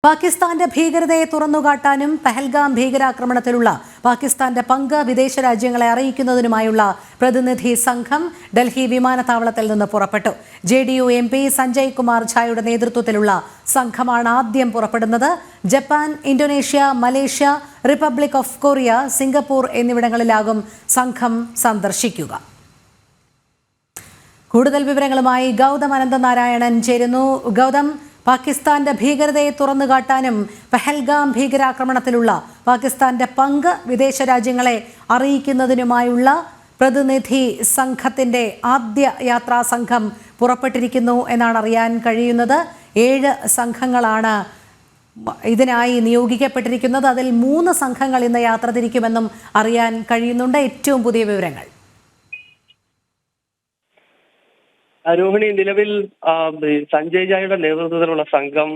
പാകിസ്ഥാന്റെ ഭീകരതയെ തുറന്നുകാട്ടാനും പഹൽഗാം ഭീകരാക്രമണത്തിലുള്ള പാകിസ്ഥാന്റെ പങ്ക് വിദേശ രാജ്യങ്ങളെ അറിയിക്കുന്നതിനുമായുള്ള പ്രതിനിധി സംഘം ഡൽഹി വിമാനത്താവളത്തിൽ നിന്ന് പുറപ്പെട്ടു. JDU MP സഞ്ജയ് കുമാർ ഝായുടെ നേതൃത്വത്തിലുള്ള സംഘമാണ് ആദ്യം പുറപ്പെടുന്നത്. Japan, Indonesia, Malaysia, republic of Korea, Singapore എന്നിവിടങ്ങളിലാകും സംഘം സന്ദർശിക്കുക. കൂടുതൽ വിവരങ്ങളുമായി ഗൗതം അനന്തനാരായണൻ ചേരുന്നു. ഗൗതം, പാകിസ്ഥാന്റെ ഭീകരതയെ തുറന്നുകാട്ടാനും പഹൽഗാം ഭീകരാക്രമണത്തിലുള്ള പാകിസ്ഥാന്റെ പങ്ക് വിദേശ രാജ്യങ്ങളെ അറിയിക്കുന്നതിനുമായുള്ള പ്രതിനിധി സംഘത്തിന്റെ ആദ്യ യാത്രാ സംഘം പുറപ്പെട്ടിരിക്കുന്നു എന്നാണ് അറിയാൻ കഴിയുന്നത്. 7 സംഘങ്ങളാണ് ഇതിനായി നിയോഗിക്കപ്പെട്ടിരിക്കുന്നത്. അതിൽ 3 സംഘങ്ങൾ ഇന്ന് യാത്ര തിരിക്കുമെന്നും അറിയാൻ കഴിയുന്നുണ്ട്. ഏറ്റവും പുതിയ വിവരങ്ങൾ. രോഹിണി, നിലവിൽ സഞ്ജയ് ഝായുടെ നേതൃത്വത്തിലുള്ള സംഘം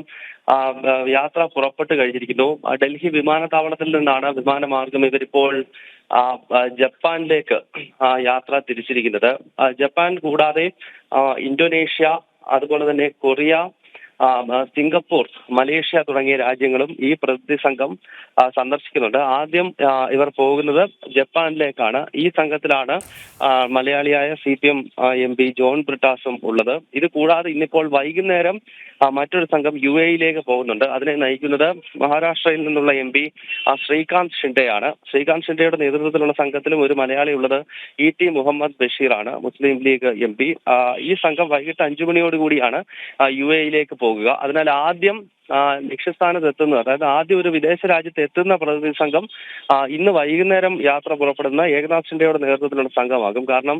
യാത്ര പുറപ്പെട്ടു കഴിഞ്ഞിരിക്കുന്നു. ഡൽഹി വിമാനത്താവളത്തിൽ നിന്നാണ് വിമാനമാർഗം ഇവരിപ്പോൾ ജപ്പാനിലേക്ക് യാത്ര തിരിച്ചിരിക്കുന്നത്. ജപ്പാൻ കൂടാതെ ഇന്തോനേഷ്യ, അതുപോലെ തന്നെ കൊറിയ, സിംഗപ്പൂർ, മലേഷ്യ തുടങ്ങിയ രാജ്യങ്ങളും ഈ പ്രതിനിധി സംഘം സന്ദർശിക്കുന്നുണ്ട്. ആദ്യം ഇവർ പോകുന്നത് ജപ്പാനിലേക്കാണ്. ഈ സംഘത്തിലാണ് മലയാളിയായ CPM MP ജോൺ ബ്രിട്ടാസും ഉള്ളത്. ഇത് കൂടാതെ ഇന്നിപ്പോൾ വൈകുന്നേരം മറ്റൊരു സംഘം UAE പോകുന്നുണ്ട്. അതിനെ നയിക്കുന്നത് മഹാരാഷ്ട്രയിൽ നിന്നുള്ള MP ശ്രീകാന്ത് ഷിൻഡെയാണ്. ശ്രീകാന്ത് ഷിൻഡെയുടെ നേതൃത്വത്തിലുള്ള സംഘത്തിലും ഒരു മലയാളി ഉള്ളത് ET മുഹമ്മദ് ബഷീറാണ്, മുസ്ലിം ലീഗ് MP. ഈ സംഘം വൈകിട്ട് 5 മണിയോടുകൂടിയാണ് UAE പോകുക. അതിനാൽ ആദ്യം ലക്ഷ്യസ്ഥാനത്ത് എത്തുന്നത്, അതായത് ആദ്യം ഒരു വിദേശ രാജ്യത്ത് എത്തുന്ന പ്രതിനിധി സംഘം ഇന്ന് വൈകുന്നേരം യാത്ര പുറപ്പെടുന്ന ഏകനാഥ് ഷിൻഡെയുടെ നേതൃത്വത്തിലുള്ള സംഘമാകും. കാരണം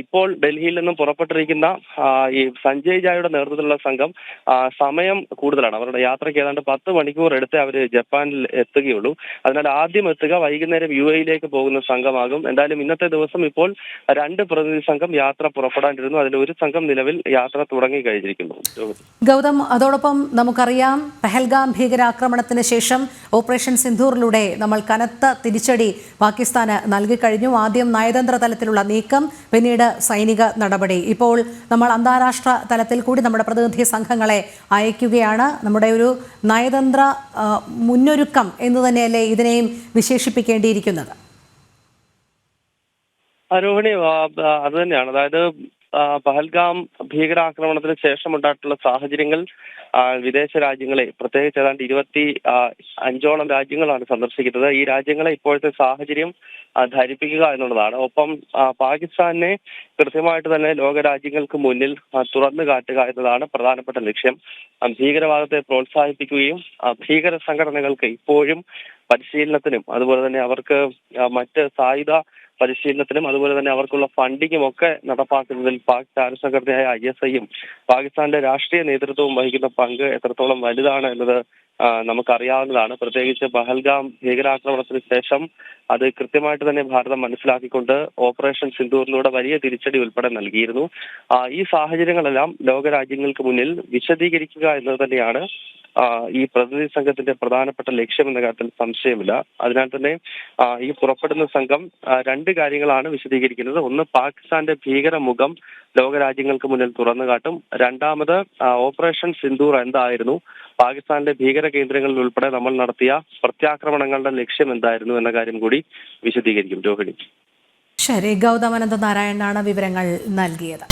ഇപ്പോൾ ഡൽഹിയിൽ നിന്നും പുറപ്പെട്ടിരിക്കുന്ന ഈ സഞ്ജയ് ഝായുടെ നേതൃത്വത്തിലുള്ള സംഘം സമയം കൂടുതലാണ്. അവരുടെ യാത്രയ്ക്ക് ഏതാണ്ട് 10 മണിക്കൂർ എടുത്ത് അവർ ജപ്പാനിൽ എത്തുകയുള്ളൂ. അതിനാൽ ആദ്യം എത്തുക വൈകുന്നേരം UAE പോകുന്ന സംഘമാകും. എന്തായാലും ഇന്നത്തെ ദിവസം ഇപ്പോൾ 2 പ്രതിനിധി സംഘം യാത്ര പുറപ്പെടാനിരുന്നു. അതിൽ ഒരു സംഘം നിലവിൽ യാത്ര തുടങ്ങി കഴിഞ്ഞിരിക്കുന്നു. ഗൗതം, അതോടൊപ്പം നമുക്കറിയാം പഹൽഗാം ഭീകരാക്രമണത്തിന് ശേഷം ഓപ്പറേഷൻ സിന്ദൂറിലൂടെ നമ്മൾ കനത്ത തിരിച്ചടി പാകിസ്ഥാന് നൽകിക്കഴിഞ്ഞു. ആദ്യം നയതന്ത്ര തലത്തിലുള്ള നീക്കം, പിന്നീട് സൈനിക നടപടി. ഇപ്പോൾ നമ്മൾ അന്താരാഷ്ട്ര തലത്തിൽ കൂടി നമ്മുടെ പ്രതിനിധി സംഘങ്ങളെ അയക്കുകയാണ്. നമ്മുടെ ഒരു നയതന്ത്ര മുന്നൊരുക്കം എന്ന് തന്നെയല്ലേ ഇതിനെയും വിശേഷിപ്പിക്കേണ്ടിയിരിക്കുന്നത്? രോഹിണി, അത് തന്നെയാണ്. അതായത് പഹൽഗാം ഭീകരാക്രമണത്തിന് ശേഷം ഉണ്ടായിട്ടുള്ള സാഹചര്യങ്ങൾ വിദേശ രാജ്യങ്ങളെ, പ്രത്യേകിച്ച് ഏതാണ്ട് 25ഓളം രാജ്യങ്ങളാണ് സന്ദർശിക്കുന്നത്. ഈ രാജ്യങ്ങളെ ഇപ്പോഴത്തെ സാഹചര്യം ധരിപ്പിക്കുക എന്നുള്ളതാണ്. ഒപ്പം പാകിസ്ഥാനെ കൃത്യമായിട്ട് തന്നെ ലോക രാജ്യങ്ങൾക്ക് മുന്നിൽ തുറന്നു കാട്ടുക എന്നതാണ് പ്രധാനപ്പെട്ട ലക്ഷ്യം. ഭീകരവാദത്തെ പ്രോത്സാഹിപ്പിക്കുകയും ഭീകര സംഘടനകൾക്ക് ഇപ്പോഴും പരിശീലനത്തിനും അതുപോലെ തന്നെ അവർക്ക് മറ്റ് സായുധ പരിശീലനത്തിനും അതുപോലെ തന്നെ അവർക്കുള്ള ഫണ്ടിങ്ങും ഒക്കെ നടപ്പാക്കുന്നതിൽ പാക് ചാരസംഘടനയായ ISIയും പാകിസ്ഥാന്റെ രാഷ്ട്രീയ നേതൃത്വവും വഹിക്കുന്ന പങ്ക് എത്രത്തോളം വലുതാണ് എന്നത് നമുക്കറിയാവുന്നതാണ്. പ്രത്യേകിച്ച് പഹൽഗാം ഭീകരാക്രമണത്തിന് ശേഷം അത് കൃത്യമായിട്ട് തന്നെ ഭാരതം മനസ്സിലാക്കിക്കൊണ്ട് ഓപ്പറേഷൻ സിന്ദൂറിലൂടെ വലിയ തിരിച്ചടി ഉൾപ്പെടെ നൽകിയിരുന്നു. ഈ സാഹചര്യങ്ങളെല്ലാം ലോകരാജ്യങ്ങൾക്ക് മുന്നിൽ വിശദീകരിക്കുക എന്നത് തന്നെയാണ് ഈ പ്രതിനിധി സംഘത്തിന്റെ പ്രധാനപ്പെട്ട ലക്ഷ്യം എന്ന കാര്യത്തിൽ സംശയമില്ല. അതിനാൽ തന്നെ ഈ പുറപ്പെടുന്ന സംഘം 2 കാര്യങ്ങളാണ് വിശദീകരിക്കുന്നത്. ഒന്ന്, പാകിസ്ഥാന്റെ ഭീകര മുഖം ലോകരാജ്യങ്ങൾക്ക് മുന്നിൽ തുറന്നു കാട്ടും. രണ്ടാമത്, ഓപ്പറേഷൻ സിന്ദൂർ എന്തായിരുന്നു, പാകിസ്ഥാനിലെ ഭീകര കേന്ദ്രങ്ങളിൽ ഉൾപ്പെടെ നമ്മൾ നടത്തിയ പ്രത്യാക്രമണങ്ങളുടെ ലക്ഷ്യം എന്തായിരുന്നു എന്ന കാര്യം കൂടി വിശദീകരിക്കും. രോഹിണി. ശരി, ഗൗതം അനന്തനാരായണനാണ് വിവരങ്ങൾ നൽകിയത്.